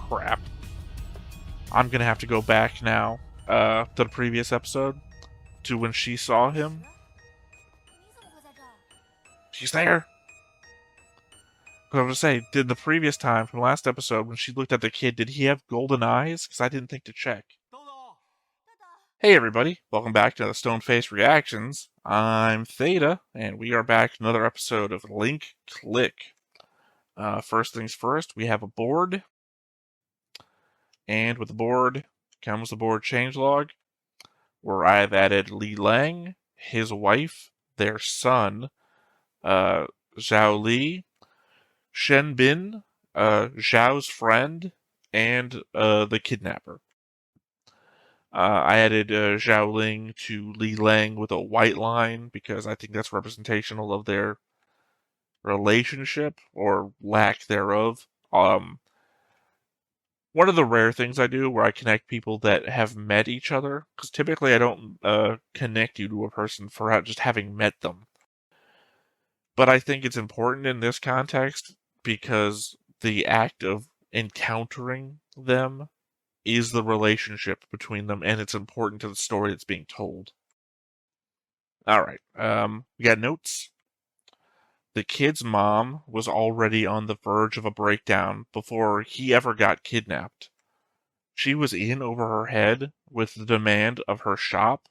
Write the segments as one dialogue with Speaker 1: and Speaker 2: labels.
Speaker 1: crap. I'm gonna have to go back now to the previous episode to when she saw him. She's there. Because I was gonna say, did the previous time from last episode when she looked at the kid, did he have golden eyes? Because I didn't think to check. Hey everybody, welcome back to the Stoneface Reactions. I'm Theta, and we are back to another episode of Link Click. First things first, we have a board. And with the board comes the board changelog, where I've added Li Lang, his wife, their son, Zhao Li, Shen Bin, Zhao's friend, and the kidnapper. I added Zhao Ling to Li Lang with a white line because I think that's representational of their relationship or lack thereof. One of the rare things I do where I connect people that have met each other, because typically I don't connect you to a person for just having met them. But I think it's important in this context because the act of encountering them is the relationship between them, and it's important to the story that's being told. Alright, we got notes. The kid's mom was already on the verge of a breakdown before he ever got kidnapped. She was in over her head with the demand of her shop.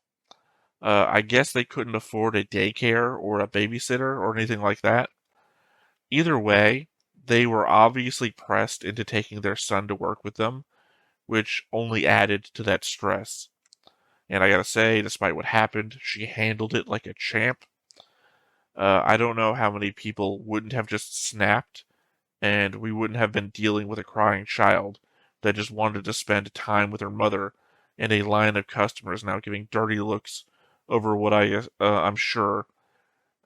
Speaker 1: I guess they couldn't afford a daycare or a babysitter or anything like that. Either way, they were obviously pressed into taking their son to work with them, which only added to that stress. And I gotta say, despite what happened, she handled it like a champ. I don't know how many people wouldn't have just snapped, and we wouldn't have been dealing with a crying child that just wanted to spend time with her mother, and a line of customers now giving dirty looks over what I'm sure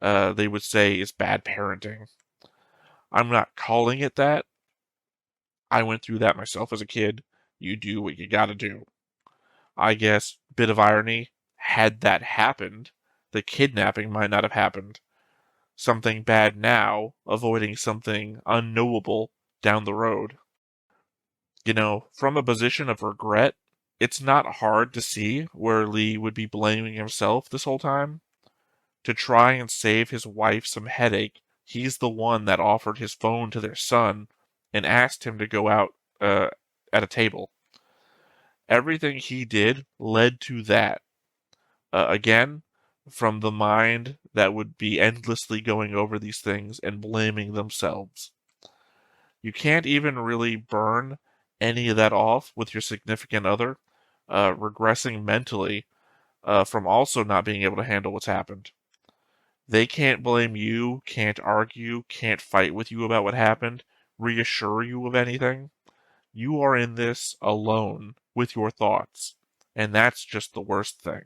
Speaker 1: they would say is bad parenting. I'm not calling it that. I went through that myself as a kid. You do what you gotta do. I guess, bit of irony, had that happened, the kidnapping might not have happened. Something bad now, avoiding something unknowable down the road. You know, from a position of regret, it's not hard to see where Lee would be blaming himself this whole time. To try and save his wife some headache, he's the one that offered his phone to their son and asked him to go out at a table. Everything he did led to that. Again, from the mind that would be endlessly going over these things and blaming themselves. You can't even really burn any of that off with your significant other, regressing mentally from also not being able to handle what's happened. They can't blame you, can't argue, can't fight with you about what happened, reassure you of anything. You are in this alone with your thoughts, and that's just the worst thing.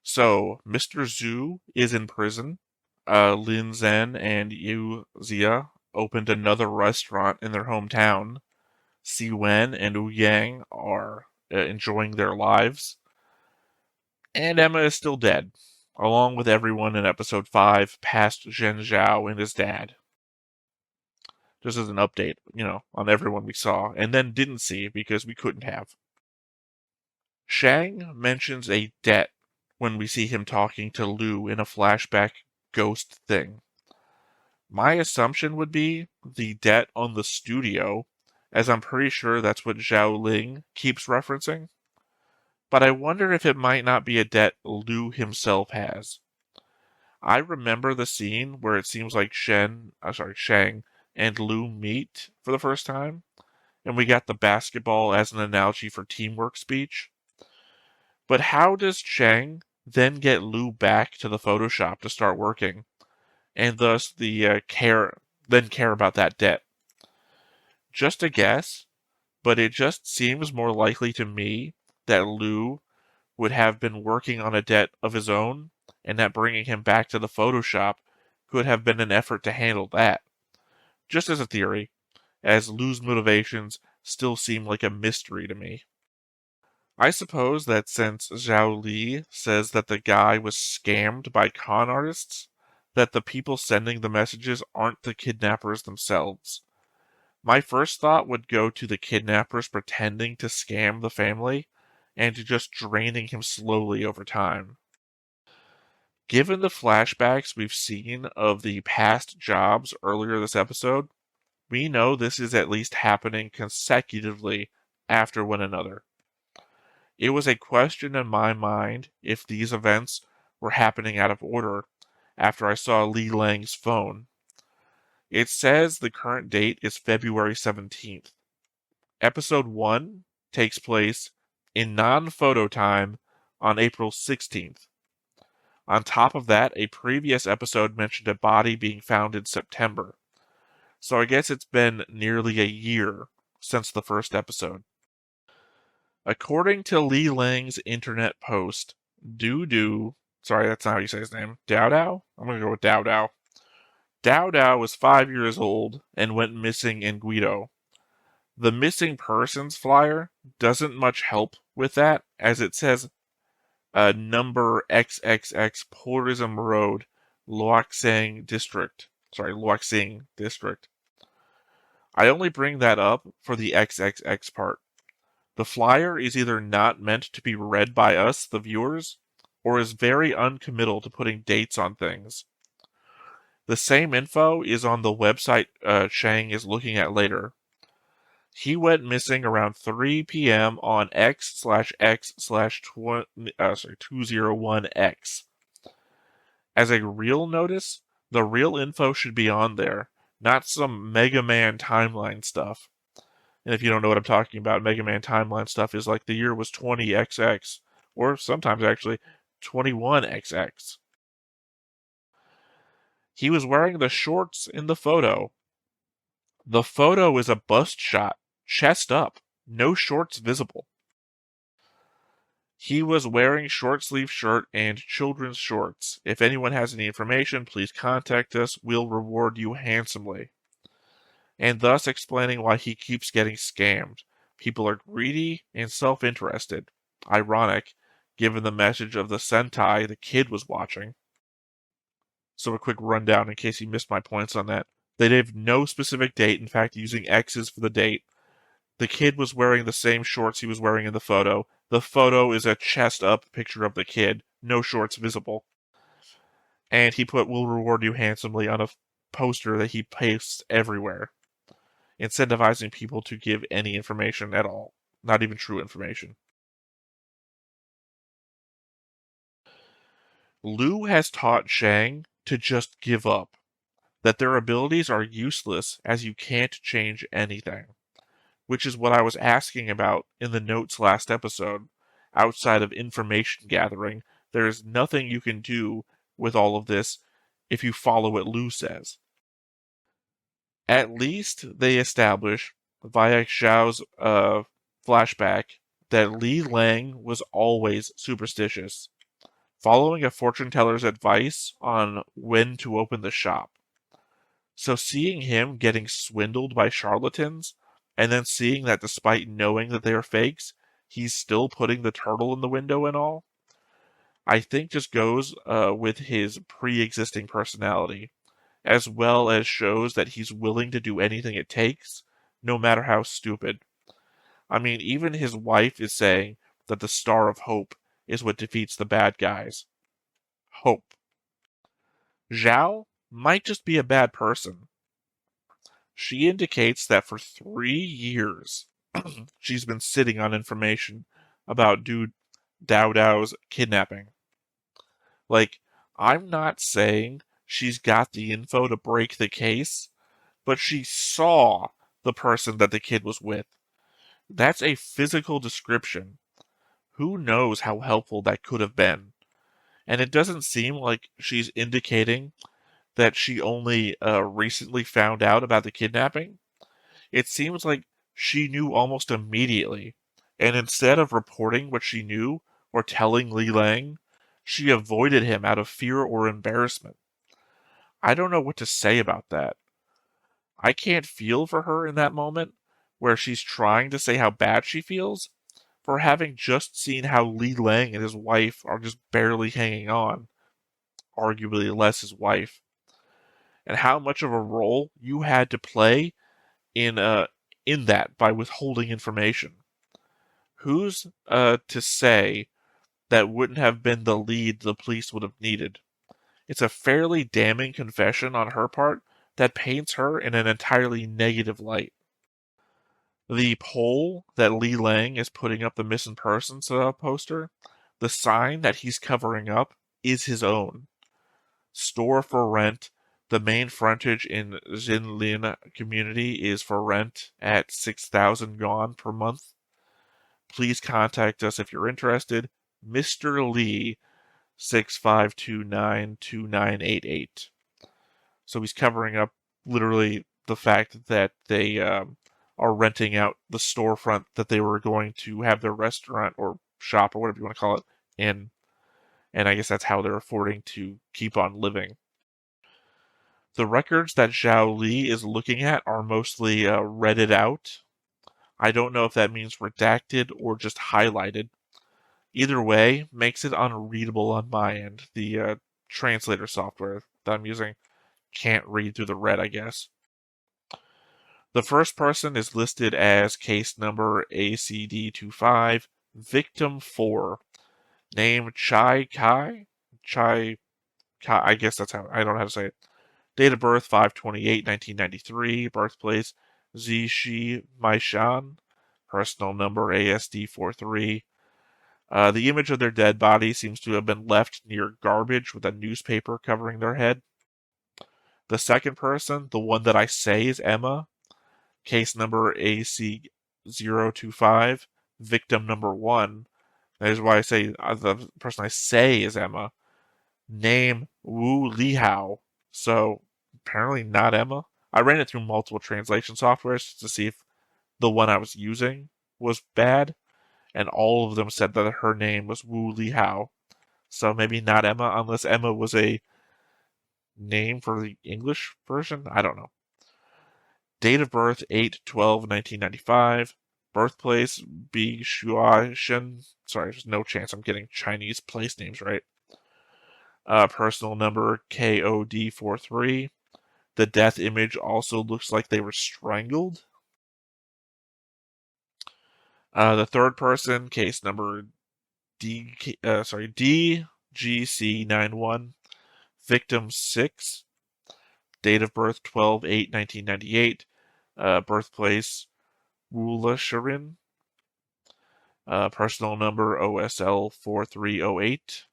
Speaker 1: So, Mr. Zhu is in prison. Lin Zhen and Yu Zia opened another restaurant in their hometown. Si Wen and Wu Yang are enjoying their lives. And Emma is still dead, along with everyone in episode 5 past Zhen Zhao and his dad. Just as an update, on everyone we saw, and then didn't see because we couldn't have. Shang mentions a debt when we see him talking to Lu in a flashback ghost thing. My assumption would be the debt on the studio, as I'm pretty sure that's what Zhao Ling keeps referencing. But I wonder if it might not be a debt Lu himself has. I remember the scene where it seems like Shang and Lu meet for the first time, and we got the basketball as an analogy for teamwork speech. But how does Shang then get Lu back to the Photoshop to start working, and thus care about that debt? Just a guess, but it just seems more likely to me that Lu would have been working on a debt of his own, and that bringing him back to the Photoshop could have been an effort to handle that. Just as a theory, as Lu's motivations still seem like a mystery to me. I suppose that since Zhao Li says that the guy was scammed by con artists, that the people sending the messages aren't the kidnappers themselves. My first thought would go to the kidnappers pretending to scam the family and to just draining him slowly over time. Given the flashbacks we've seen of the past jobs earlier this episode, we know this is at least happening consecutively after one another. It was a question in my mind if these events were happening out of order after I saw Lee Lang's phone. It says the current date is February 17th. Episode 1 takes place in non-photo time on April 16th. On top of that, a previous episode mentioned a body being found in September. So I guess it's been nearly a year since the first episode. According to Lee Lang's internet post, sorry, that's not how you say his name, Dao? I'm going to go with Dao. Dao was 5 years old and went missing in Guido. The missing persons flyer doesn't much help with that, as it says number XXX Tourism Road, Luoxing District. I only bring that up for the XXX part. The flyer is either not meant to be read by us, the viewers, or is very uncommittal to putting dates on things. The same info is on the website Chang is looking at later. He went missing around 3 p.m. on X/X/201X. As a real notice, the real info should be on there, not some Mega Man timeline stuff. And if you don't know what I'm talking about, Mega Man timeline stuff is like the year was 20XX, or sometimes actually 21XX. He was wearing the shorts in the photo. The photo is a bust shot, chest up, no shorts visible. He was wearing short sleeve shirt and children's shorts. If anyone has any information, please contact us. We'll reward you handsomely. And thus explaining why he keeps getting scammed. People are greedy and self-interested. Ironic, given the message of the Sentai the kid was watching. So a quick rundown in case you missed my points on that. They gave no specific date, in fact using X's for the date. The kid was wearing the same shorts he was wearing in the photo. The photo is a chest-up picture of the kid, no shorts visible. And he put, "We'll reward you handsomely" on a poster that he pastes everywhere, incentivizing people to give any information at all, not even true information. Liu has taught Shang to just give up, that their abilities are useless as you can't change anything. Which is what I was asking about in the notes last episode. Outside of information gathering, there is nothing you can do with all of this if you follow what Liu says. At least they establish, via Xiao's flashback, that Li Lang was always superstitious, following a fortune teller's advice on when to open the shop. So seeing him getting swindled by charlatans, and then seeing that despite knowing that they are fakes, he's still putting the turtle in the window and all, I think just goes with his pre-existing personality, as well as shows that he's willing to do anything it takes, no matter how stupid. I mean, even his wife is saying that the Star of Hope is what defeats the bad guys. Hope. Zhao might just be a bad person. She indicates that for 3 years, she's been sitting on information about Dude Dao Dao's kidnapping. Like, I'm not saying she's got the info to break the case, but she saw the person that the kid was with. That's a physical description. Who knows how helpful that could have been? And it doesn't seem like she's indicating that she only recently found out about the kidnapping. It seems like she knew almost immediately, and instead of reporting what she knew or telling Li Lang, she avoided him out of fear or embarrassment. I don't know what to say about that. I can't feel for her in that moment, where she's trying to say how bad she feels, for having just seen how Li Lang and his wife are just barely hanging on, arguably less his wife, and how much of a role you had to play in that by withholding information. Who's to say that wouldn't have been the lead the police would have needed? It's a fairly damning confession on her part that paints her in an entirely negative light. The pole that Lee Lang is putting up the missing persons poster, the sign that he's covering up, is his own. Store for rent. The main frontage in Jinlin community is for rent at 6,000 yuan per month. Please contact us if you're interested. Mr. Lee, 6529-2988. So he's covering up literally the fact that they are renting out the storefront that they were going to have their restaurant or shop or whatever you want to call it in. And I guess that's how they're affording to keep on living. The records that Zhao Li is looking at are mostly redded out. I don't know if that means redacted or just highlighted. Either way, makes it unreadable on my end. The translator software that I'm using can't read through the red, I guess. The first person is listed as case number ACD25, victim 4, name Chai Kai? Chai Kai, I guess that's how, I don't know how to say it. Date of birth 5/28/1993, birthplace Zishi Maishan, personal number ASD43. The image of their dead body seems to have been left near garbage with a newspaper covering their head. The second person, the one that I say is Emma, case number AC025, victim number 1. That is why I say the person I say is Emma. Name Wu Lihao. So apparently not Emma. I ran it through multiple translation softwares to see if the one I was using was bad, and all of them said that her name was Wu Lihao. So maybe not Emma, unless Emma was a name for the English version. I don't know. Date of birth 8/12/1995. Birthplace Bishuashen. Sorry, there's no chance I'm getting Chinese place names right. Personal number KOD43. The death image also looks like they were strangled. The third person, case number DGC91, victim 6, date of birth 12/8/1998, birthplace Wulashirin, personal number OSL4308.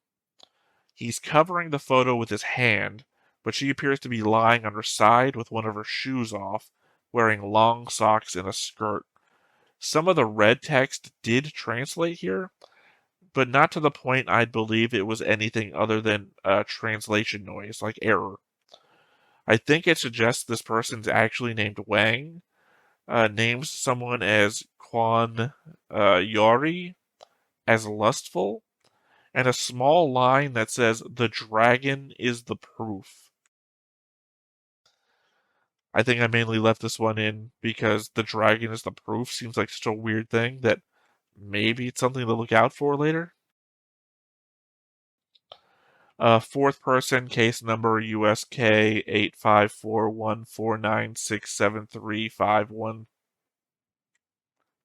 Speaker 1: He's covering the photo with his hand, but she appears to be lying on her side with one of her shoes off, wearing long socks and a skirt. Some of the red text did translate here, but not to the point I'd believe it was anything other than translation noise, like error. I think it suggests this person's actually named Wang, names someone as Quan Yori as lustful, and a small line that says, "The dragon is the proof." I think I mainly left this one in because the dragon is the proof seems like such a weird thing that maybe it's something to look out for later. Fourth person, case number USK 85414967351.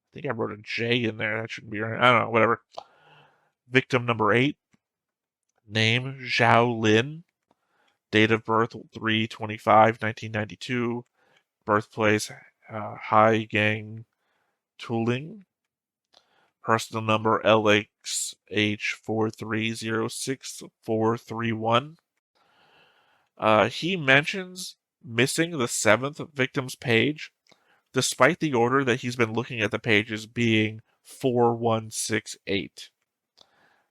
Speaker 1: I think I wrote a J in there. That shouldn't be right. I don't know, whatever. Victim number 8, name Zhao Lin, date of birth 3/25/1992, birthplace Haigang Tuling, personal number LXH4306431. He mentions missing the 7th victim's page, despite the order that he's been looking at the pages being 4168.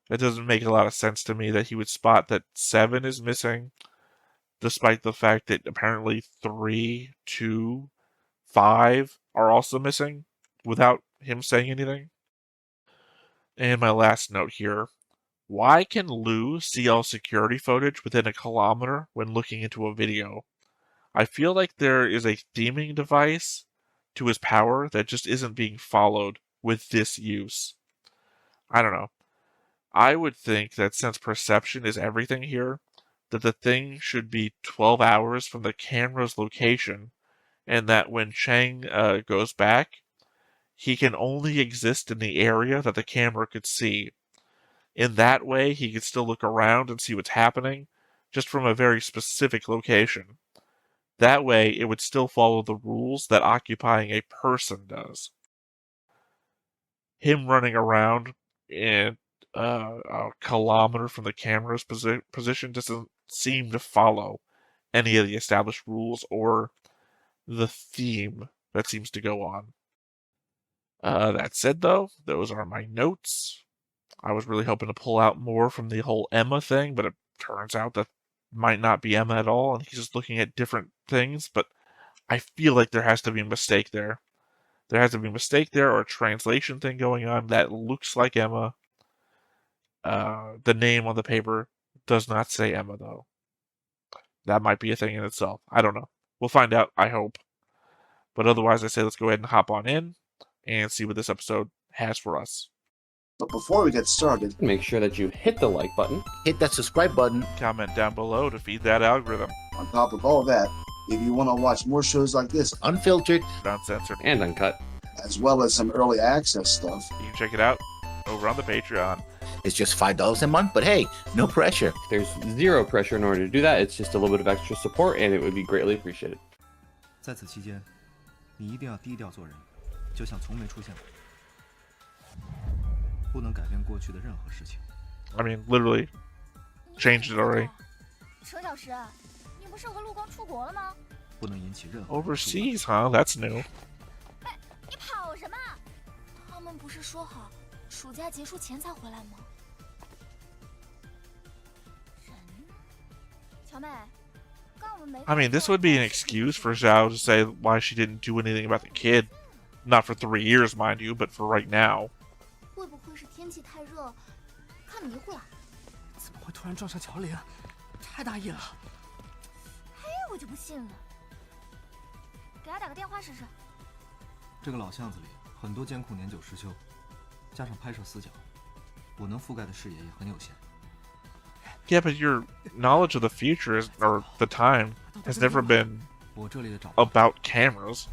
Speaker 1: That doesn't make a lot of sense to me that he would spot that 7 is missing, despite the fact that apparently 3, 2, 5 are also missing, without him saying anything. And my last note here. Why can Lou see all security footage within a kilometer when looking into a video? I feel like there is a theming device to his power that just isn't being followed with this use. I don't know. I would think that since perception is everything here, that the thing should be 12 hours from the camera's location and that when Chang goes back, he can only exist in the area that the camera could see. In that way, he can still look around and see what's happening, just from a very specific location. That way, it would still follow the rules that occupying a person does. Him running around in a kilometer from the camera's position doesn't seem to follow any of the established rules or the theme that seems to go on. That said, though, those are my notes. I was really hoping to pull out more from the whole Emma thing, but it turns out that might not be Emma at all, and he's just looking at different things, but I feel like there has to be a mistake there. There has to be a mistake there or a translation thing going on that looks like Emma. The name on the paper does not say Emma, though. That might be a thing in itself. I don't know. We'll find out, I hope. But otherwise, I say let's go ahead and hop on in and see what this episode has for us.
Speaker 2: But before we get started,
Speaker 3: make sure that you hit the like button,
Speaker 2: hit that subscribe button,
Speaker 1: comment down below to feed that algorithm.
Speaker 2: On top of all that, if you want to watch more shows like this, unfiltered,
Speaker 1: uncensored,
Speaker 3: and uncut,
Speaker 2: as well as some early access stuff,
Speaker 1: you can check it out over on the Patreon.
Speaker 2: It's just $5 a month, but hey, no pressure.
Speaker 3: There's zero pressure in order to do that. It's just a little bit of extra support, and it would be greatly appreciated.
Speaker 4: 在此期间，你一定要低调做人，就像从没出现过。不能改变过去的任何事情。
Speaker 1: I mean, literally changed it already.
Speaker 5: 车小石，你不是和陆光出国了吗？
Speaker 4: 不能引起任何。
Speaker 1: Overseas, huh? That's new.
Speaker 5: 哎，你跑什么？他们不是说好暑假结束前才回来吗？人呢？乔妹，刚我们没。
Speaker 1: I mean, this would be an excuse for Zhao to say why she didn't do anything about the kid. Not for 3 years, mind you, but for right now.
Speaker 5: 会不会是天气太热，看迷糊了？
Speaker 4: 怎么会突然撞上乔林？太大意了！
Speaker 5: 嘿，我就不信了。给他打个电话试试。
Speaker 4: 这个老巷子里很多监控年久失修，加上拍摄死角，我能覆盖的视野也很有限。
Speaker 1: Yeah, but your knowledge of the future is, or the time has never been about cameras.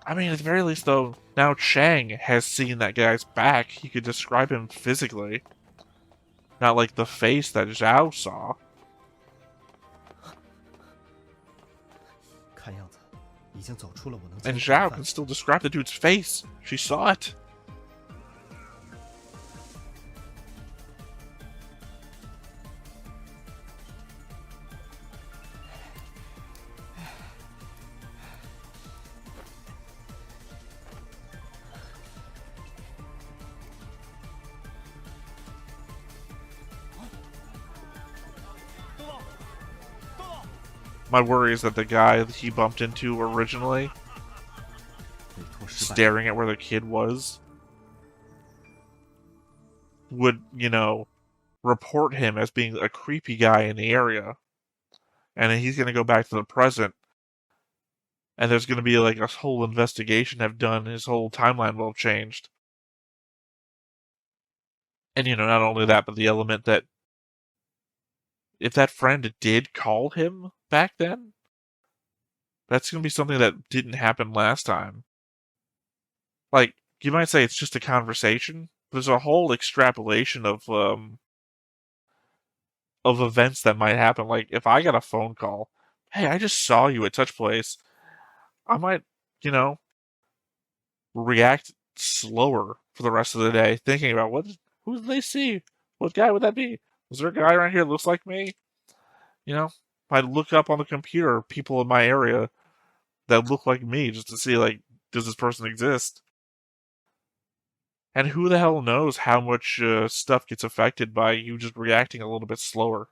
Speaker 1: I mean, at the very least, though, now Chang has seen that guy's back. He could describe him physically. Not like the face that Zhao saw. And Zhao can still describe the dude's face. She saw it. My worry is that the guy that he bumped into originally, staring at where the kid was, would, you know, report him as being a creepy guy in the area. And then he's going to go back to the present. And there's going to be like a whole investigation have done. His whole timeline will have changed. And, you know, not only that, but the element that if that friend did call him back then, that's going to be something that didn't happen last time. Like, you might say it's just a conversation, but there's a whole extrapolation of events that might happen. Like, if I got a phone call, hey, I just saw you at such place, I might, you know, react slower for the rest of the day, thinking about who did they see? What guy would that be? Was there a guy around here that looks like me? You know, I'd look up on the computer people in my area that look like me just to see, like, does this person exist? And who the hell knows how much stuff gets affected by you just reacting a little bit slower.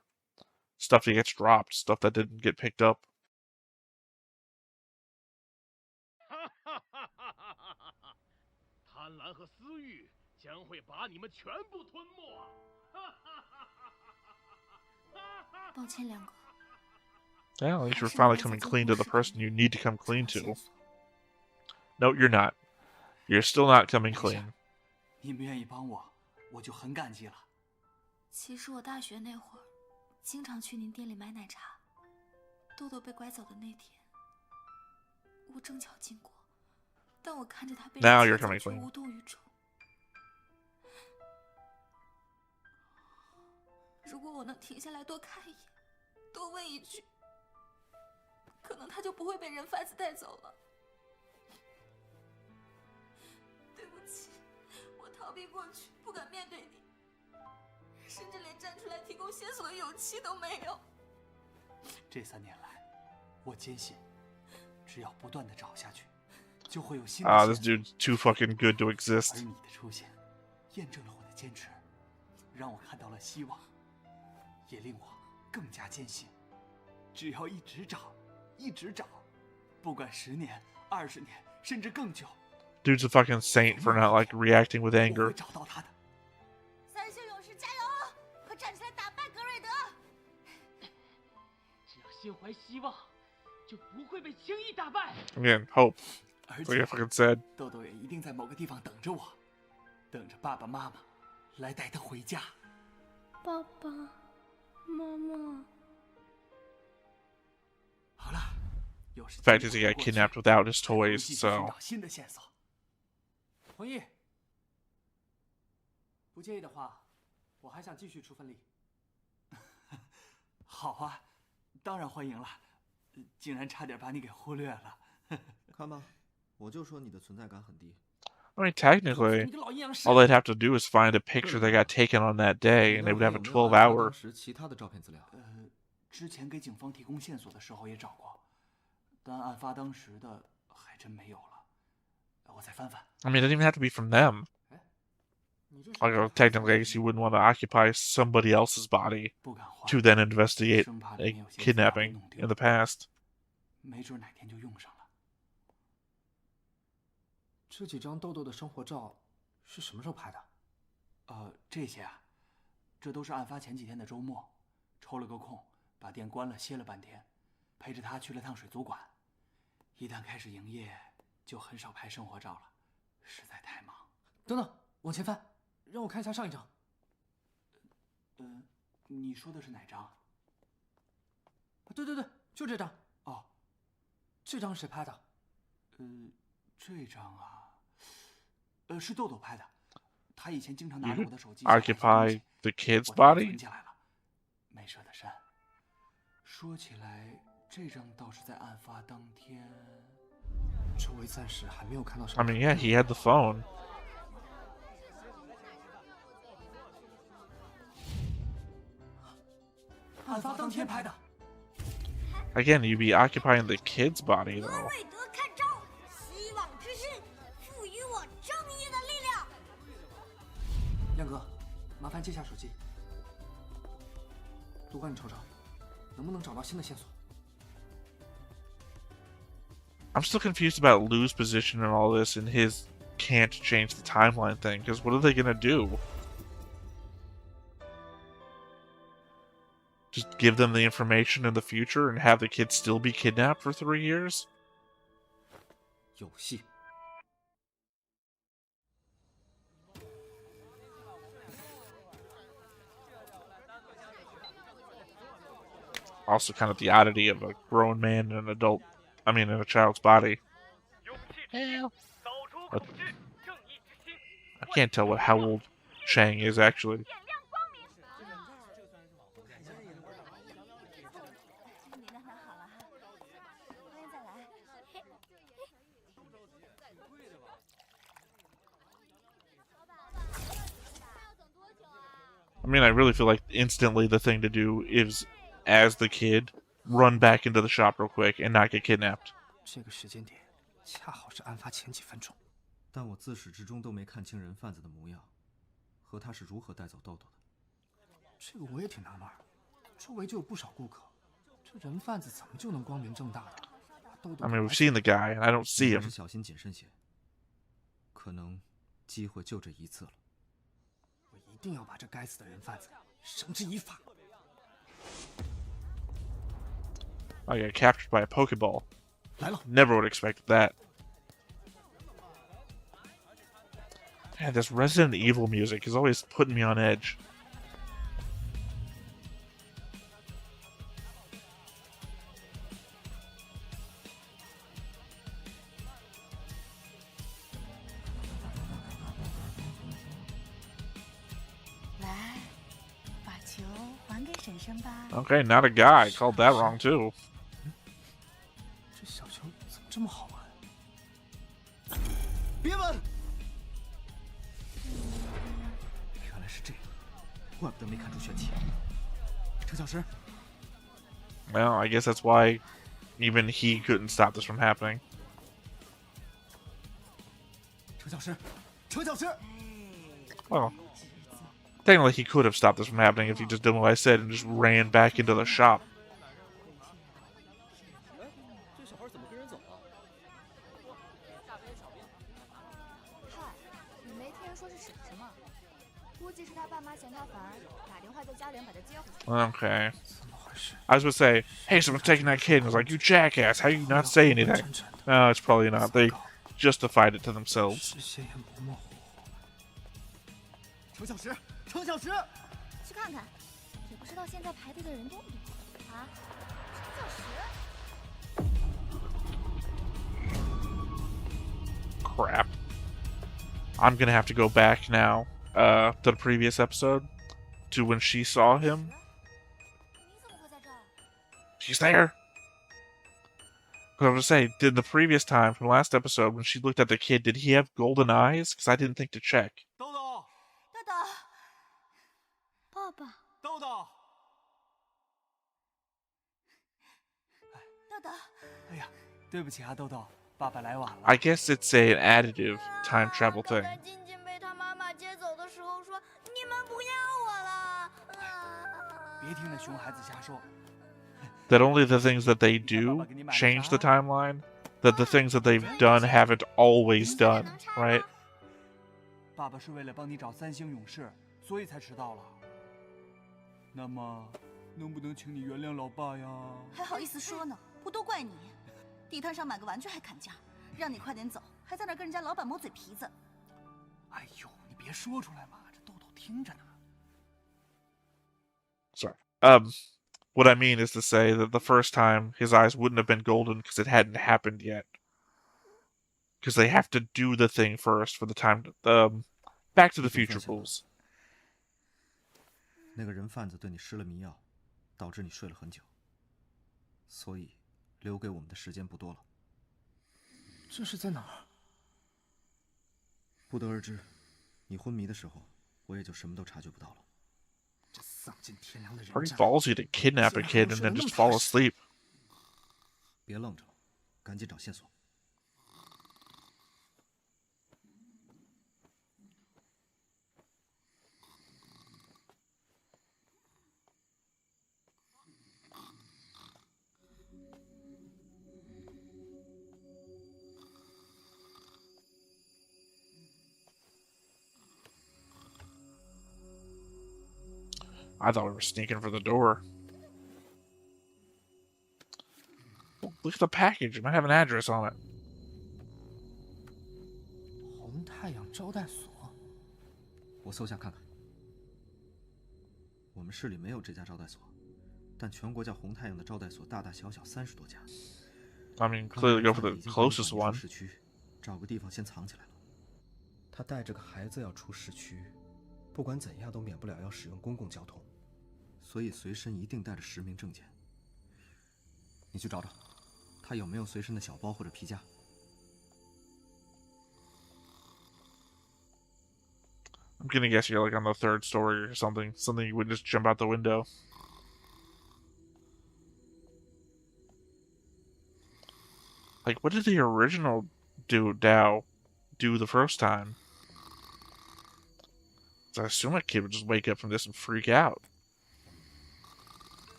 Speaker 1: Stuff that gets dropped, stuff that didn't get picked up. Yeah, at least you're finally coming clean to the person you need to come clean to. No, you're not. You're still not coming clean.
Speaker 4: 你们愿意帮我，我就很感激了。
Speaker 5: 其实我大学那会儿，经常去您店里买奶茶。豆豆被拐走的那天，我正巧经过，但我看着他被
Speaker 1: Now
Speaker 5: 人
Speaker 1: you're
Speaker 5: 牵
Speaker 1: coming
Speaker 5: 走，却
Speaker 1: clean.
Speaker 5: 无动于衷。如果我能停下来多看一眼，多问一句，可能他就不会被人贩子带走了。对不起，我逃避过去，不敢面对你，甚至连站出来提供线索的勇气都没有。
Speaker 4: 这3年来，我坚信，只要不断的找下去，就会有新的
Speaker 1: This
Speaker 4: 线索。
Speaker 1: dude's too fucking good to
Speaker 4: 而
Speaker 1: exist.
Speaker 4: 你的出现，验证了我的坚持，让我看到了希望，也令我更加坚信，只要一直找，一直找，不管10年、20年，甚至更久，
Speaker 1: Dude's a fucking saint for not like reacting with
Speaker 4: 我
Speaker 1: anger.
Speaker 4: 会找到他的。
Speaker 5: 三星勇士加油！快站起来打败格瑞德！
Speaker 6: 只要心怀希望，就不会被轻易打败。
Speaker 1: Again, hope.
Speaker 4: 而
Speaker 1: Like I
Speaker 4: 且，
Speaker 1: fucking said.
Speaker 4: 豆豆也一定在某个地方等着我，等着爸爸妈妈来带他回家。
Speaker 5: 爸爸妈妈，
Speaker 4: 好了，有时
Speaker 1: The fact is, he got kidnapped without his toys,
Speaker 4: 继续寻
Speaker 1: so
Speaker 4: 找新的线索。同意。不介意的话，我还想继续出份力。好啊，当然欢迎了。竟然差点把你给忽略了。
Speaker 2: 看吧，我就说你的存在感很低。
Speaker 1: I mean, technically,
Speaker 4: 你个老阴阳师！
Speaker 1: all they'd have to do is find a picture they got taken on that day, and they would have a 12-hour.
Speaker 2: 当时其他的照片资料。
Speaker 4: 之前给警方提供线索的时候也找过，但案发当时的还真没有了。我再翻翻。
Speaker 1: I mean, it doesn't even have to be from them.
Speaker 4: 你这是
Speaker 1: Like, technically, I guess you wouldn't want to occupy somebody else's body
Speaker 4: 不敢换，
Speaker 1: to then investigate
Speaker 4: 生怕里
Speaker 1: a
Speaker 4: 面有些资料被
Speaker 1: kidnapping
Speaker 4: 弄丢
Speaker 1: in the past.
Speaker 4: 没准哪天就用上了。
Speaker 7: 这几张豆豆的生活照是什么时候拍的？
Speaker 4: 这些啊，这都是案发前几天的周末，抽了个空，把店关了，歇了半天，陪着他去了趟水族馆。一旦开始营业，就很少拍生活照了，实在太忙。
Speaker 7: 等等，往前翻，让我看一下上一张。
Speaker 4: 你说的是哪张？
Speaker 7: 对对对，就这张。
Speaker 4: 哦，
Speaker 7: 这张是谁拍的？
Speaker 4: 这张啊，是豆豆拍的。他以前经常拿
Speaker 1: You
Speaker 4: 着
Speaker 1: could
Speaker 4: 我的手机
Speaker 1: occupy the kid's
Speaker 4: 我都给
Speaker 1: body?
Speaker 4: 存起来了，没舍得删。说起来，这张倒是在案发当天。
Speaker 7: 周围暂时还没有看到什
Speaker 1: I
Speaker 7: 么。
Speaker 1: mean, yeah, he had the phone.
Speaker 4: 案发当天拍的。
Speaker 1: Again, you'd be occupying the kid's body,
Speaker 5: 格
Speaker 1: though.
Speaker 5: 瑞德看招，希望之心，赋予我正义的力量。
Speaker 7: 亮哥，麻烦借下手机，都怪你瞅瞅，能不能找到新的线索？
Speaker 1: I'm still confused about Lou's position in all this and his can't change the timeline thing, because what are they gonna do? Just give them the information in the future and have the kid still be kidnapped for 3 years?
Speaker 7: 有戏。
Speaker 1: Also kind of the oddity of a grown man in in a child's body.
Speaker 6: 勇气之
Speaker 1: Hell.
Speaker 6: 扫除
Speaker 1: What?
Speaker 6: 恐惧，正义之心。
Speaker 1: I can't tell how old Chang is actually.
Speaker 5: 点亮光明。你那拿好了哈，欢迎再来。
Speaker 1: I mean, I really feel like instantly the thing to do is, as the kid, run back into the shop real quick and not get kidnapped.
Speaker 7: 这个时间点恰好是案发前几分钟，但我自始至终都没看清人贩子的模样，和他是如何带走豆豆的。这个我也挺纳闷，周围就有不少顾客，这人贩子怎么就能光明正大的把豆豆
Speaker 1: I mean, we've seen the guy, and I don't see
Speaker 7: 还
Speaker 1: him.
Speaker 7: 是小心谨慎些，可能机会就这一次了。我一定要把这该死的人贩子绳之以法。
Speaker 1: I got captured by a Pokeball.
Speaker 7: 来了，
Speaker 1: Never would have expected that. Man, this Resident Evil music is always putting me on edge. Okay, not a guy. Called that wrong too.
Speaker 7: 这小球怎么这么好玩？
Speaker 2: 别问，
Speaker 7: 原来是这样，怪不得没看出玄机。程小石，
Speaker 1: Well, I guess that's why even he couldn't stop this from happening.
Speaker 7: 程小石，程小石！
Speaker 1: Well, technically he could have stopped this from happening if he just did what I said and just ran back into the shop.
Speaker 8: 这小孩怎么跟人走了？
Speaker 9: 嗨，你没听人说是婶婶吗？估计是他爸妈嫌他烦，打电话叫家里人把他接回去。
Speaker 1: Okay. I was going to say, hey, someone's taking that kid. And I was like, you jackass, how do you not say anything? No, it's probably not. They justified it to themselves.
Speaker 7: 视线也模模糊糊。程小石，程小石！
Speaker 9: 去看看，也不知道现在排队的人多不多啊？程小石。
Speaker 1: Crap. I'm going to have to go back now to the previous episode to when she saw him.
Speaker 9: 你怎么会在这儿？
Speaker 1: She's there. But I was going to say, did the previous time from last episode when she looked at the kid, did he have golden eyes? Because I didn't think to check.
Speaker 4: 豆豆，
Speaker 9: 豆豆，爸爸，
Speaker 4: 豆豆，
Speaker 9: 豆豆，
Speaker 4: 哎呀，对不起啊，豆豆，爸爸来晚了。
Speaker 1: I guess it's an additive time travel
Speaker 9: 豆
Speaker 1: thing.
Speaker 9: 豆静静被他妈妈接走的时候说：“你们不要我了。”
Speaker 4: 别听那熊孩子瞎说。
Speaker 1: That only the things that they do change the timeline, that the things that they've done haven't always done, right?
Speaker 4: 爸爸是为了帮你找三星勇士，所以才迟到了。那么，能不能请你原谅老爸呀？
Speaker 10: 还好意思说呢？不都怪你！地摊上买个玩具还砍价，让你快点走，还在那跟人家老板磨嘴皮子。
Speaker 4: 哎呦，你别说出来嘛，这豆豆听着呢。
Speaker 1: Sorry. What I mean is to say that the first time his eyes wouldn't have been golden because it hadn't happened yet. Because they have to do the thing first for the time. Back to the Future rules.
Speaker 7: 那个人贩子对你施了迷药，导致你睡了很久，所以留给我们的时间不多了。这是在哪儿？不得而知。你昏迷的时候，我也就什么都察觉不到了。
Speaker 1: Pretty ballsy to kidnap a kid and then just fall asleep.
Speaker 7: 别愣着了，赶紧找线索。
Speaker 1: I thought we were sneaking for the door. Oh, look at the package. It might have an address on it.
Speaker 7: 红太阳招待所，我搜下看看。我们市里没有这家招待所，但全国叫红太阳的招待所大大小小30多家。
Speaker 1: I mean, clearly go for the closest one.
Speaker 7: 市区，找个地方先藏起来了。他带着个孩子要出市区，不管怎样都免不了要使用公共交通，所以随身一定带着实名证件。你去找找，他有没有随身的小包或者皮夹？
Speaker 1: I'm gonna guess you're like on the 3rd story or something. Something you wouldn't just jump out the window. Like, what did the original Dow do the first time? So I assume a kid would just wake up from this and freak out.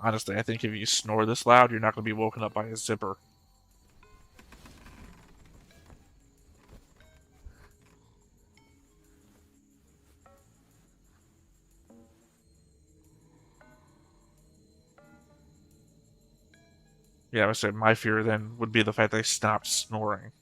Speaker 1: Honestly, I think if you snore this loud, you're not going to be woken up by a zipper. Yeah, I said my fear then would be the fact they stopped snoring.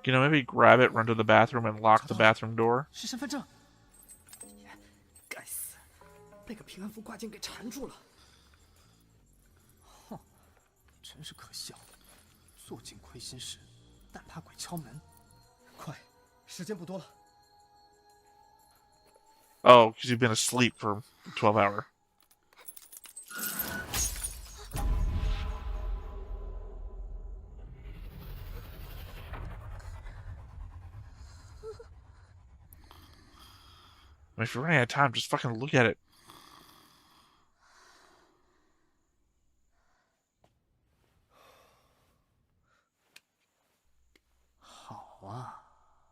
Speaker 1: You know, maybe grab it, run to the bathroom, and lock the bathroom door.
Speaker 7: 是身份证。该死，被个平安符挂件给缠住了。哼，真是可笑，坐井亏心事，但怕鬼敲门。快，时间不多了。
Speaker 1: Oh, because you've been asleep for 12 hours. I mean, if you're running out of time, just fucking look at it.
Speaker 7: 好啊，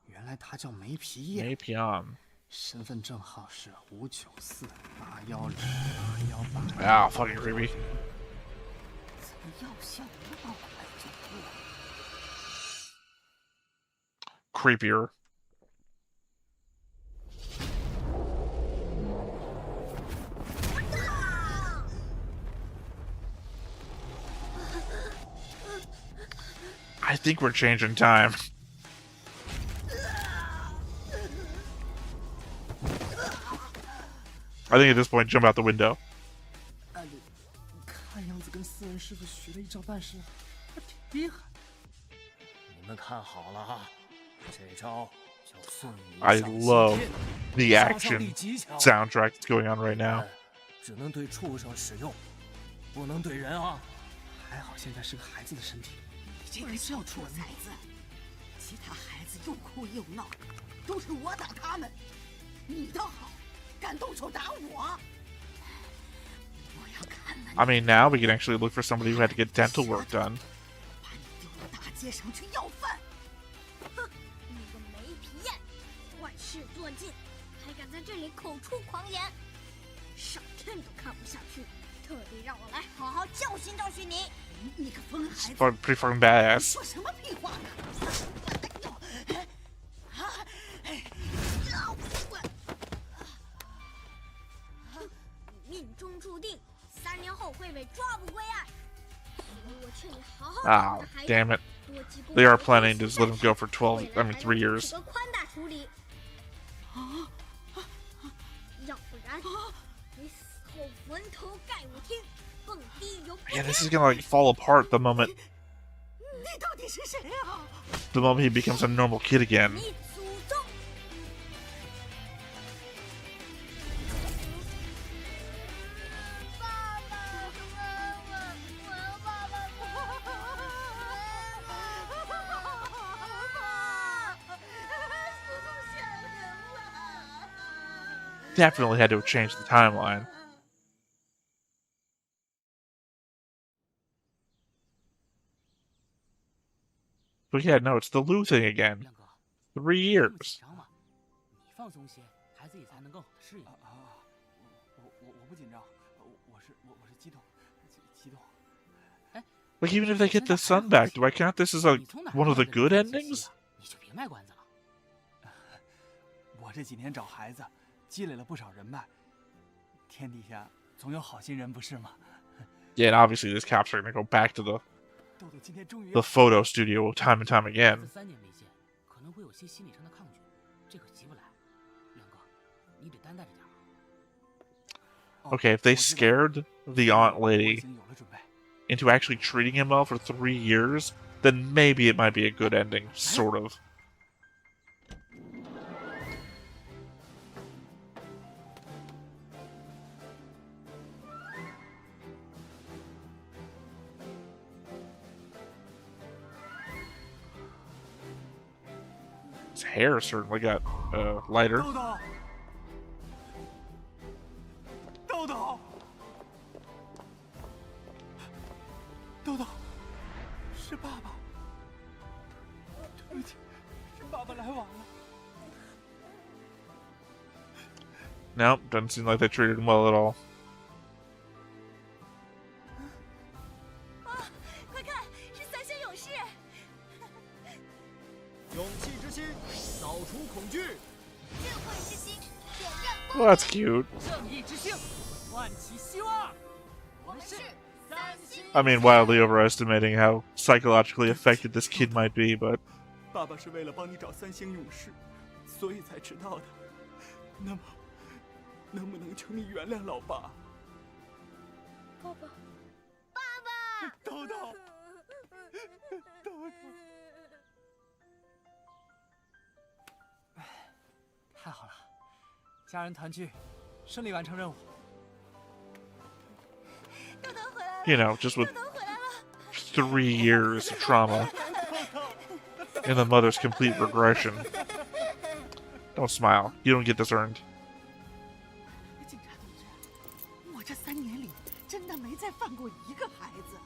Speaker 7: 原来他叫梅皮叶。
Speaker 1: 梅皮昂。
Speaker 7: 身份证号是594810818。
Speaker 1: Ah, fucking creepy.
Speaker 10: 怎么药效不报来就不来
Speaker 1: Creepier. I think we're changing time. I think at this point, jump out the window.
Speaker 7: 看样子跟私人师傅学了一招半式，还挺厉害。
Speaker 8: 你们看好了啊，这招叫送你
Speaker 1: I
Speaker 8: 上
Speaker 1: love
Speaker 8: 西天
Speaker 1: the
Speaker 8: 杀伤
Speaker 1: action
Speaker 8: 力极强
Speaker 1: soundtrack that's going on right now.
Speaker 8: 只能对畜生使用，不能对人啊。
Speaker 7: 还好现在是个孩子的身体。
Speaker 10: 你这个小兔崽子，其他孩子又哭又闹，都是我打他们。你倒好，敢动手打我！
Speaker 1: I mean, now we can actually look for somebody who had to get dental work done.
Speaker 10: 把你丢到大街上去要饭！
Speaker 11: 哼，你个没皮燕，坏事做尽，还敢在这里口出狂言，上天都看不下去，特地让我来好好教训教训你。
Speaker 10: 你个疯孩子
Speaker 1: Pretty fucking badass.
Speaker 10: 说什么屁话呢？
Speaker 11: 命中注定，3年后会被抓捕归案。我劝你好好
Speaker 1: Ah, damn it. They are planning to just let him go for 3 years.
Speaker 11: 宽大处理，要不然你死后坟头盖舞厅，蹦迪有。
Speaker 1: Yeah, this is gonna like fall apart the moment.
Speaker 10: 你到底是谁啊？
Speaker 1: The moment he becomes a normal kid again.
Speaker 11: 你祖宗！
Speaker 1: Definitely had to have changed the timeline. But yeah, no, it's the Lou thing again. 3 years.
Speaker 4: 你放松些，孩子也才能更好的适应。我不紧张，我是激动。
Speaker 1: Like, even if they get the son back, do I count this as like one of the good endings?
Speaker 4: 你就别卖关子了。我这几年找孩子，积累了不少人脉，天底下总有好心人，不是吗？
Speaker 1: Yeah, and obviously these cops are gonna go back to the photo studio time and time again.
Speaker 4: 3年没见，可能会有些心理上的抗拒，这可急不来。亮哥，你得担待着点。
Speaker 1: Okay, if they scared the aunt lady into actually treating him well for 3 years, then maybe it might be a good ending, sort of. His hair certainly got lighter.
Speaker 4: 豆豆，豆豆，是爸爸。对不起，是爸爸来晚了。
Speaker 1: Nope, doesn't seem like they treated him well at all.
Speaker 9: 事。
Speaker 7: 勇气之心，扫除恐惧。
Speaker 9: 智慧之心，点亮光
Speaker 1: Well, that's cute.
Speaker 6: 正义之星，唤起希望。我们是三星。
Speaker 1: I mean, wildly overestimating how psychologically affected this kid might be, but
Speaker 7: 爸爸是为了帮你找3星勇士，所以才迟到的。那么，能不能求你原谅老爸？
Speaker 9: 爸爸，
Speaker 7: 豆豆，豆豆。
Speaker 4: 太好了，家人团聚，顺利完成任务。
Speaker 9: 豆豆回来了。
Speaker 1: you know, just with
Speaker 9: 豆豆回来了。
Speaker 1: 3 years of trauma and the mother's complete regression. Don't smile. You don't get this earned.
Speaker 10: 警察同志，我这3年里真的没再犯过一个孩子，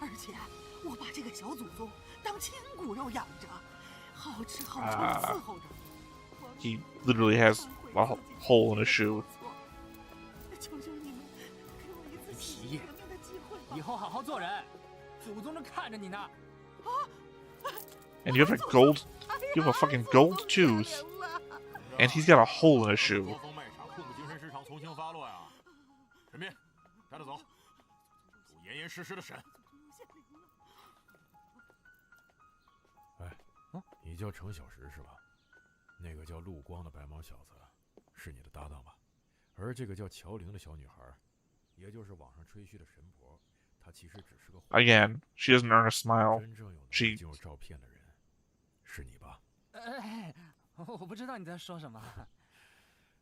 Speaker 10: 而且我把这个小祖宗当亲骨肉养着，好吃好穿伺候着。
Speaker 1: He literally has a hole in his shoe.
Speaker 10: 求求你们，给我一次洗
Speaker 4: 皮
Speaker 10: 革命的机会吧！
Speaker 4: 以后好好做人，祖宗正看着你呢。
Speaker 1: And you have a gold, you have a fucking gold tooth, and he's got a hole in his shoe.
Speaker 8: 国风卖场混个精神市场重新发落呀！陈斌，带他走，主严严实实的审。哎，你叫程小石是吧？那个叫陆光的白毛小子是你的搭档吧？而这个叫乔玲的小女孩，也就是网上吹嘘的神婆，她其实只是个。
Speaker 1: Again, she doesn't earn a smile.
Speaker 8: 真正有能
Speaker 1: She
Speaker 8: 力进入照片的人，是你吧？
Speaker 4: 哎，我不知道你在说什么。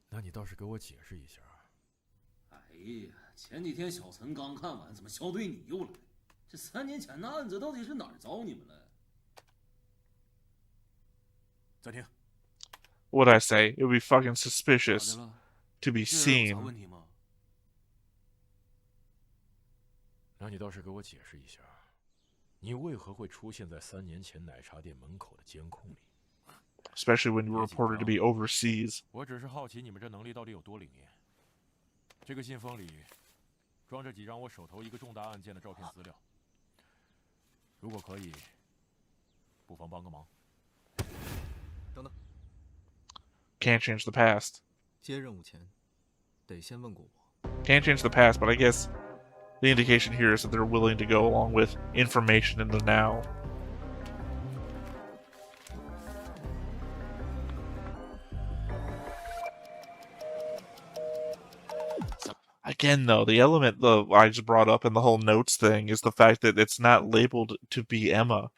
Speaker 8: 那你倒是给我解释一下。
Speaker 12: 哎呀，前几天小陈刚看完，怎么肖队你又来？这3年前的案子到底是哪儿招你们了？
Speaker 8: 暂停。
Speaker 1: What'd I say? It would be fucking suspicious to be
Speaker 12: 这人有啥
Speaker 1: seen.
Speaker 12: 问题吗？
Speaker 8: 那你倒是给我解释一下，你为何会出现在3年前奶茶店门口的监控里？
Speaker 1: Especially when you were reported to be overseas.
Speaker 8: 我只是好奇你们这能力到底有多灵验。这个信封里装着几张我手头一个重大案件的照片资料，如果可以，不妨帮个忙。
Speaker 7: 等等，
Speaker 1: Can't change the past.
Speaker 7: 接任务前，得先问过我。
Speaker 1: Can't change the past, but I guess the indication here is that they're willing to go along with information in the now. Again, though, the element I just brought up in the whole notes thing is the fact that it's not labeled to be Emma.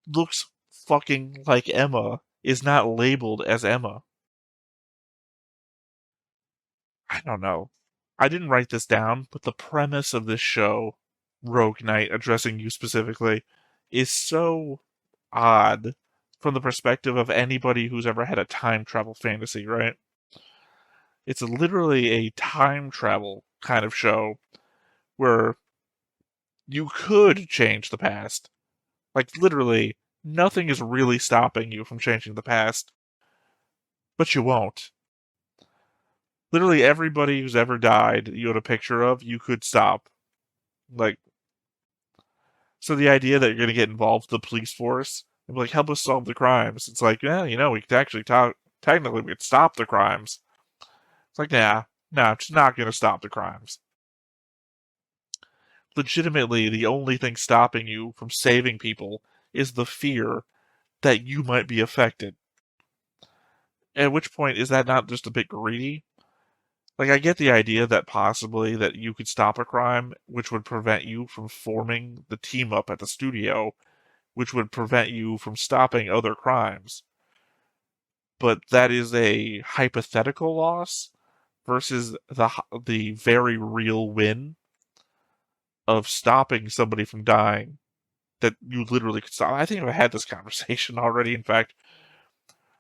Speaker 1: Looks fucking like Emma is not labeled as Emma. I don't know. I didn't write this down, but the premise of this show, Rogue Knight, addressing you specifically, is so odd from the perspective of anybody who's ever had a time travel fantasy, right? It's literally a time travel kind of show where you could change the past. Like, literally, nothing is really stopping you from changing the past. But you won't. Literally everybody who's ever died that you had a picture of, you could stop. Like, so the idea that you're going to get involved with the police force and be like, help us solve the crimes. It's like, yeah, you know, we could actually technically we could stop the crimes. It's like, nah, I'm just not going to stop the crimes. Legitimately, the only thing stopping you from saving people is the fear that you might be affected. At which point, is that not just a bit greedy? Like, I get the idea that possibly that you could stop a crime, which would prevent you from forming the team up at the studio, which would prevent you from stopping other crimes. But that is a hypothetical loss versus the very real win of stopping somebody from dying that you literally could stop. I think I've had this conversation already, in fact.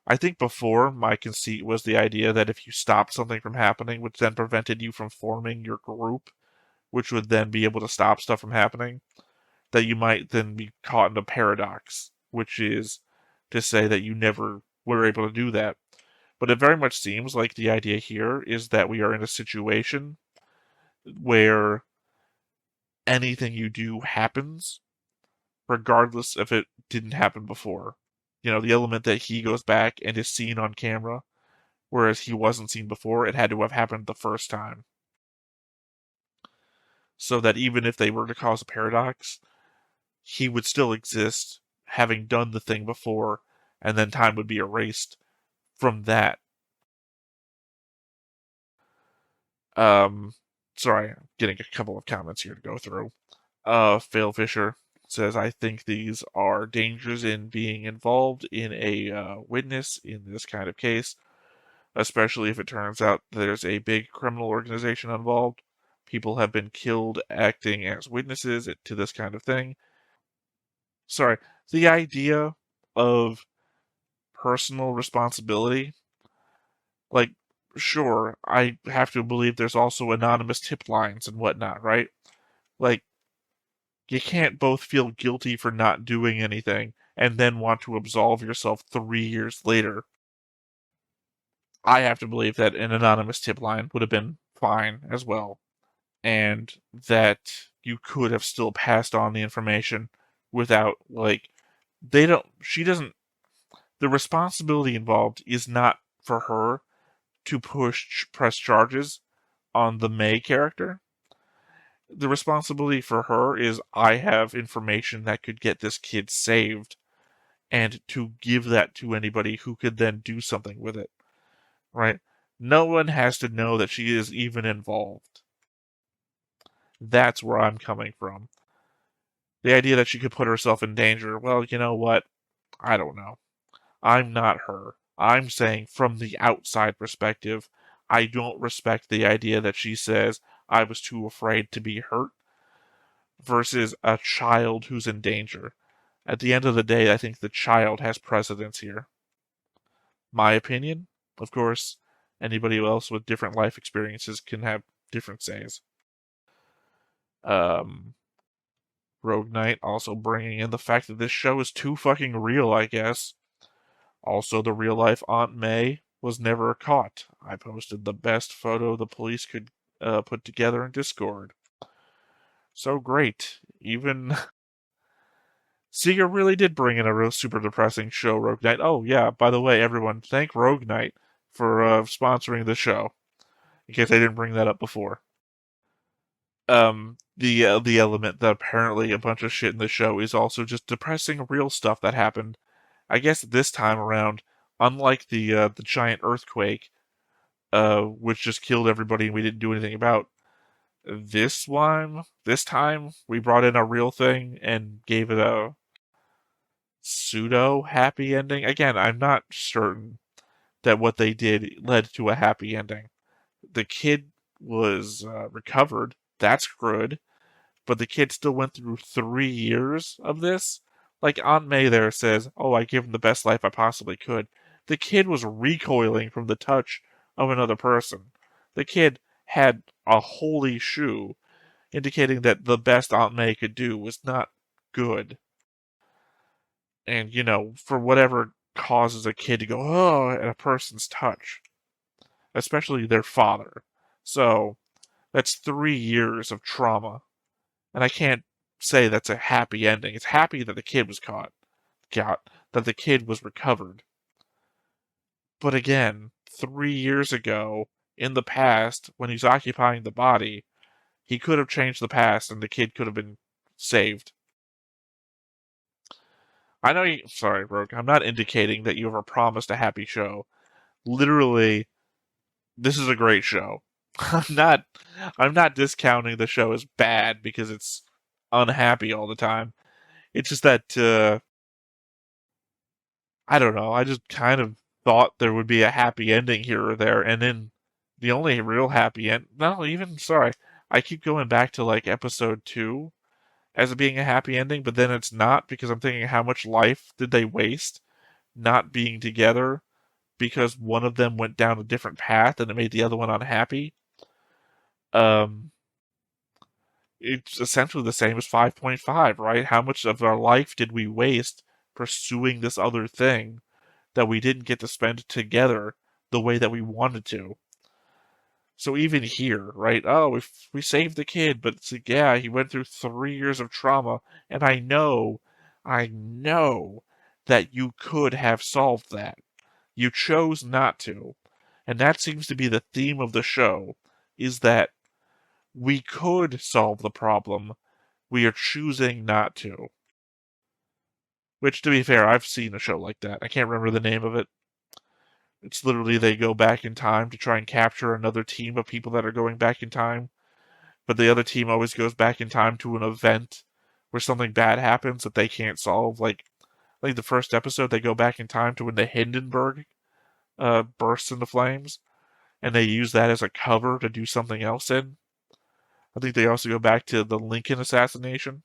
Speaker 1: I think before, my conceit was the idea that if you stopped something from happening, which then prevented you from forming your group, which would then be able to stop stuff from happening, that you might then be caught in a paradox, which is to say that you never were able to do that. But it very much seems like the idea here is that we are in a situation where anything you do happens, regardless if it didn't happen before. You know, the element that he goes back and is seen on camera, whereas he wasn't seen before, it had to have happened the first time. So that even if they were to cause a paradox, he would still exist, having done the thing before, and then time would be erased from that. Sorry, I'm getting a couple of comments here to go through. Phil Fisher says, I think these are dangers in being involved in a witness in this kind of case, especially if it turns out there's a big criminal organization involved. People have been killed acting as witnesses to this kind of thing. Sorry, the idea of personal responsibility, like, sure, I have to believe there's also anonymous tip lines and whatnot, right? Like, you can't both feel guilty for not doing anything and then want to absolve yourself 3 years later. I have to believe that an anonymous tip line would have been fine as well, and that you could have still passed on the information without, like, the responsibility involved is not for her to press charges on the May character. The responsibility for her is, I have information that could get this kid saved, and to give that to anybody who could then do something with it, right? No one has to know that she is even involved. That's where I'm coming from. The idea that she could put herself in danger, well, you know what? I don't know. I'm not her. I'm saying from the outside perspective, I don't respect the idea that she says, I was too afraid to be hurt, versus a child who's in danger. At the end of the day, I think the child has precedence here. My opinion, of course, anybody else with different life experiences can have different says. Rogue Knight also bringing in the fact that this show is too fucking real, I guess. Also, the real-life Aunt May was never caught. I posted the best photo the police could put together in Discord. So great. Even Seeger really did bring in a real super depressing show, Rogue Knight. Oh, yeah, by the way, everyone, thank Rogue Knight for sponsoring the show, in case I didn't bring that up before. The element that apparently a bunch of shit in the show is also just depressing real stuff that happened. I guess this time around, unlike the giant earthquake, which just killed everybody and we didn't do anything about, this time, we brought in a real thing and gave it a pseudo happy ending. Again, I'm not certain that what they did led to a happy ending. The kid was recovered. That's good. But the kid still went through 3 years of this. Like Aunt May there says, oh, I gave him the best life I possibly could. The kid was recoiling from the touch of another person. The kid had a holy shoe, indicating that the best Aunt May could do was not good. And, you know, for whatever causes a kid to go, oh, at a person's touch. Especially their father. So, that's 3 years of trauma. And I can't say that's a happy ending. It's happy that the kid was caught, that the kid was recovered. But again, 3 years ago, in the past, when he's occupying the body, he could have changed the past and the kid could have been saved. I know sorry, Rogue, I'm not indicating that you ever promised a happy show. Literally, this is a great show. I'm not discounting the show as bad because it's unhappy all the time. It's just that, I don't know, I just kind of thought there would be a happy ending here or there, and then the only real happy end, I keep going back to like episode 2 as it being a happy ending, but then it's not, because I'm thinking how much life did they waste not being together because one of them went down a different path and it made the other one unhappy. It's essentially the same as 5.5, right? How much of our life did we waste pursuing this other thing that we didn't get to spend together the way that we wanted to? So even here, right? Oh, we saved the kid, but it's like, yeah, he went through 3 years of trauma, and I know I know that you could have solved that. You chose not to. And that seems to be the theme of the show, is that we could solve the problem. We are choosing not to. Which, to be fair, I've seen a show like that. I can't remember the name of it. It's literally they go back in time to try and capture another team of people that are going back in time. But the other team always goes back in time to an event where something bad happens that they can't solve. Like, I think the first episode, they go back in time to when the Hindenburg bursts into flames, and they use that as a cover to do something else in. I think they also go back to the Lincoln assassination.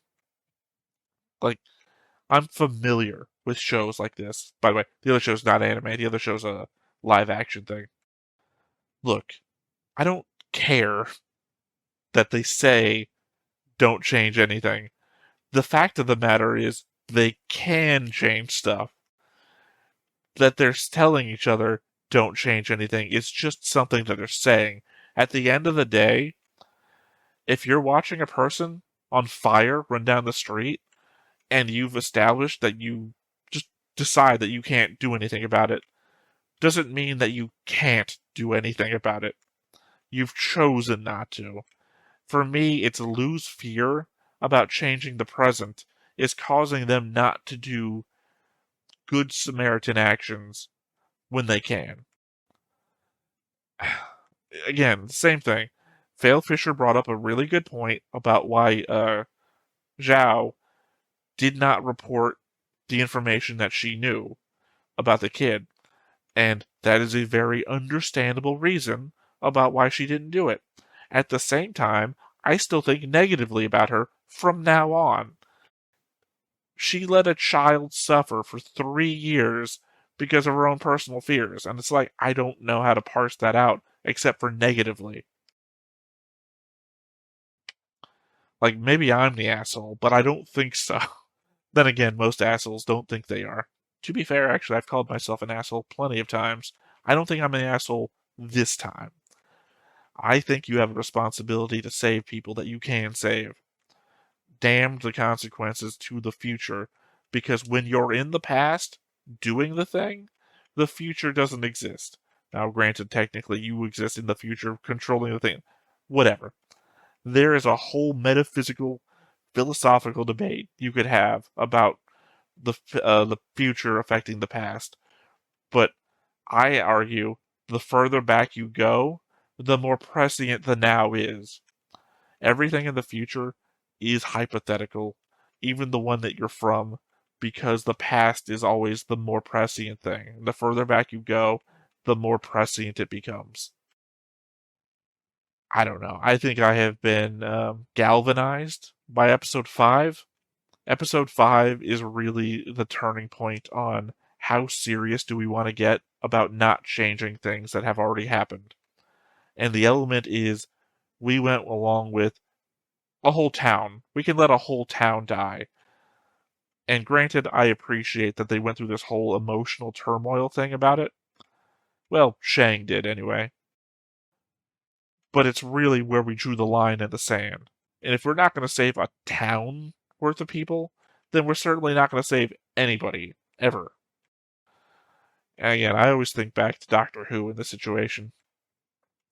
Speaker 1: Like, I'm familiar with shows like this. By the way, the other show's not anime. The other show's a live action thing. Look, I don't care that they say don't change anything. The fact of the matter is they can change stuff. That they're telling each other don't change anything. It's just something that they're saying. At the end of the day, if you're watching a person on fire run down the street and you've established that you just decide that you can't do anything about it, doesn't mean that you can't do anything about it. You've chosen not to. For me, it's Lou's fear about changing the present is causing them not to do good Samaritan actions when they can. Again, same thing. Fail Fisher brought up a really good point about why Zhao did not report the information that she knew about the kid. And that is a very understandable reason about why she didn't do it. At the same time, I still think negatively about her from now on. She let a child suffer for 3 years because of her own personal fears. And it's like, I don't know how to parse that out except for negatively. Like, maybe I'm the asshole, but I don't think so. Then again, most assholes don't think they are. To be fair, actually, I've called myself an asshole plenty of times. I don't think I'm an asshole this time. I think you have a responsibility to save people that you can save. Damn the consequences to the future, because when you're in the past doing the thing, the future doesn't exist. Now, granted, technically you exist in the future controlling the thing. Whatever. There is a whole metaphysical, philosophical debate you could have about the future affecting the past. But I argue the further back you go, the more prescient the now is. Everything in the future is hypothetical, even the one that you're from, because the past is always the more prescient thing. The further back you go, the more prescient it becomes. I don't know. I think I have been galvanized by episode 5. Episode 5 is really the turning point on how serious do we want to get about not changing things that have already happened. And the element is we went along with a whole town. We can let a whole town die. And granted, I appreciate that they went through this whole emotional turmoil thing about it. Well, Shang did anyway. But it's really where we drew the line in the sand. And if we're not going to save a town worth of people, then we're certainly not going to save anybody, ever. And again, I always think back to Doctor Who in this situation.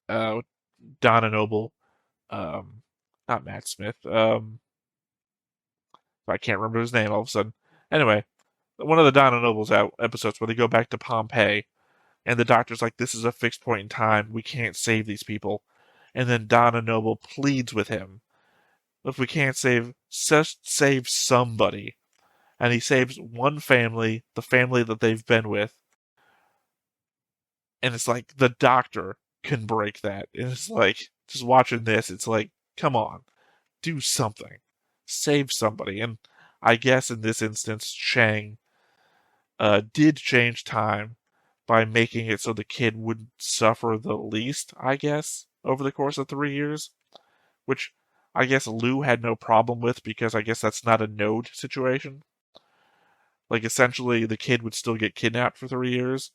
Speaker 1: Donna Noble, not Matt Smith, I can't remember his name all of a sudden. Anyway, one of the Donna Noble's episodes where they go back to Pompeii, and the doctor's like, this is a fixed point in time, we can't save these people. And then Donna Noble pleads with him, if we can't save somebody. And he saves one family, the family that they've been with. And it's like, the doctor can break that. And it's like, just watching this, it's like, come on, do something. Save somebody. And I guess in this instance, Chang did change time by making it so the kid would suffer the least, I guess, over the course of 3 years. Which I guess Lou had no problem with, because I guess that's not a node situation. Like, essentially, the kid would still get kidnapped for 3 years,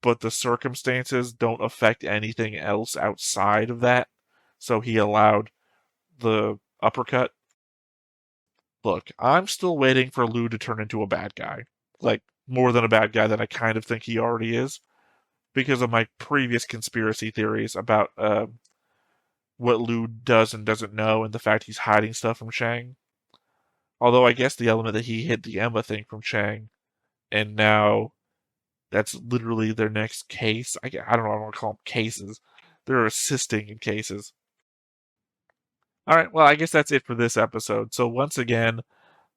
Speaker 1: but the circumstances don't affect anything else outside of that, so he allowed the uppercut. look, I'm still waiting for Lou to turn into a bad guy. Like, more than a bad guy that I kind of think he already is, because of my previous conspiracy theories about what Lou does and doesn't know, and the fact he's hiding stuff from Chang. Although I guess the element that he hid the Emma thing from Chang, and now that's literally their next case. I don't know, I don't want to call them cases. They're assisting in cases. Alright, well, I guess that's it for this episode. So once again,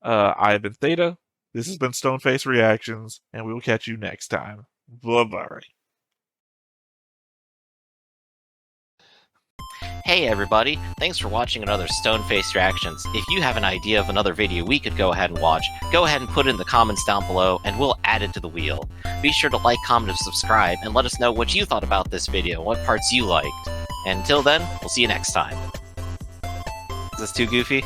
Speaker 1: I've been Theta, this has been Stoneface Reactions, and we will catch you next time. Bye-bye.
Speaker 13: Hey everybody, thanks for watching another Stoneface Reactions. If you have an idea of another video we could go ahead and watch, go ahead and put it in the comments down below and we'll add it to the wheel. Be sure to like, comment, and subscribe, and let us know what you thought about this video, what parts you liked. And until then, we'll see you next time. Is this too goofy?